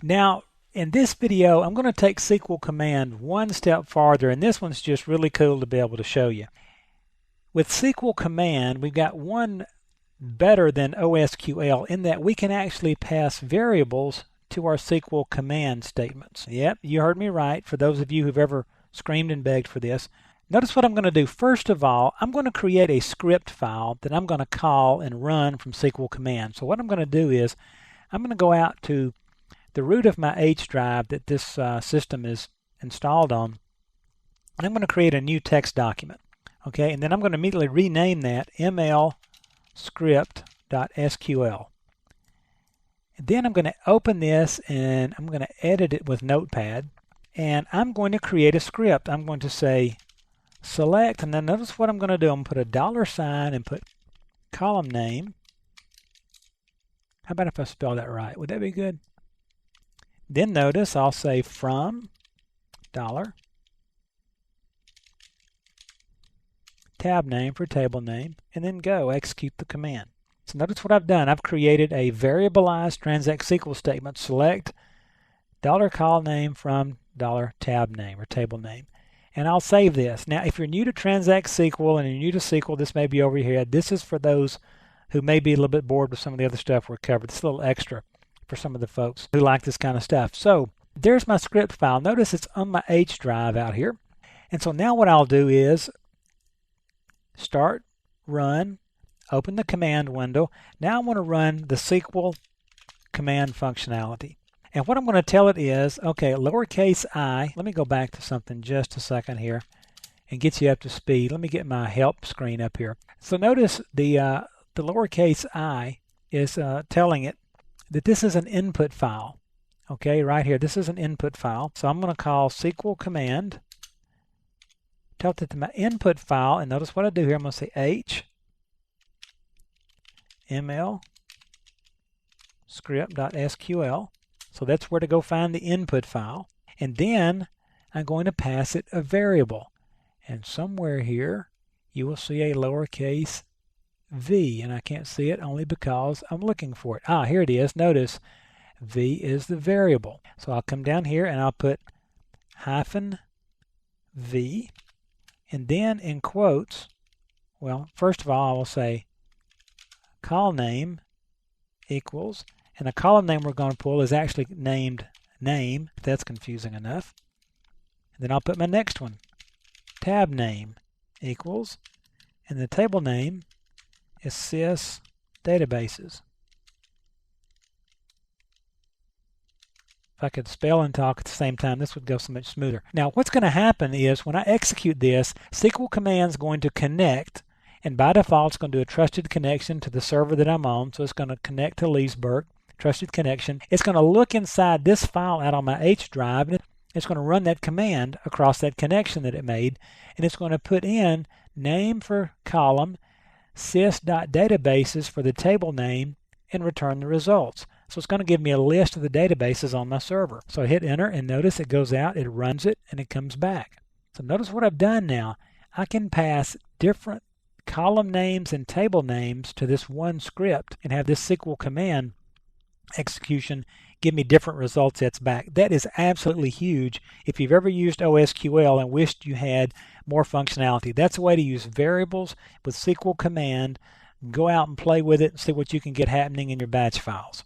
Now, in this video, I'm going to take SQL Command one step farther, and this one's just really cool to be able to show you. With SQL Command, we've got one better than OSQL in that we can actually pass variables to our SQL Command statements. Yep, you heard me right, for those of you who've ever screamed and begged for this. Notice what I'm going to do. First of all, I'm going to create a script file that I'm going to call and run from SQL Command. So what I'm going to do is I'm going to go out to the root of my H drive that this system is installed on, and I'm going to create a new text document. Okay, and then I'm going to immediately rename that mlscript.sql. And then I'm going to open this and I'm going to edit it with Notepad, and I'm going to create a script. I'm going to say select, and then notice what I'm going to do. I'm going to put a $sign and put column name. How about if I spell that right? Would that be good? Then notice I'll say from $, tab name for table name, and then go execute the command. So notice what I've done. I've created a variablized transact SQL statement. Select $call name from $tab name or table name. And I'll save this. Now, if you're new to Transact SQL and you're new to SQL, this may be over your head. This is for those who may be a little bit bored with some of the other stuff we're covered. It's a little extra for some of the folks who like this kind of stuff. So there's my script file. Notice it's on my H drive out here. And so now what I'll do is start, run, open the command window. Now I want to run the SQL command functionality. And what I'm going to tell it is, okay, lowercase I, let me go back to something just a second here and get you up to speed. Let me get my help screen up here. So notice the lowercase I is telling it that this is an input file. Okay, right here, this is an input file. So I'm going to call SQL command, tell it to my input file, and notice what I do here. I'm going to say H ml script.sql. So that's where to go find the input file. And then I'm going to pass it a variable. And somewhere here you will see a lowercase v, and I can't see it only because I'm looking for it. Here it is. Notice v is the variable. So I'll come down here and I'll put -v, and then in quotes, well, first of all I will say call name equals, and the column name we're going to pull is actually named name, if that's confusing enough. And then I'll put my next one, tab name equals, and the table name is sys databases. If I could spell and talk at the same time, this would go so much smoother. Now what's going to happen is when I execute this, SQL Command is going to connect, and by default it's going to do a trusted connection to the server that I'm on. So it's going to connect to Leesburg, trusted connection. It's going to look inside this file out on my H drive, and it's going to run that command across that connection that it made, and it's going to put in name for column, sys.databases for the table name, and return the results. So it's going to give me a list of the databases on my server. So I hit enter, and notice it goes out, it runs it, and it comes back. So notice what I've done now. I can pass different column names and table names to this one script and have this SQL command execution give me different result sets back. That is absolutely huge if you've ever used OSQL and wished you had more functionality. That's a way to use variables with SQL command. Go out and play with it and see what you can get happening in your batch files.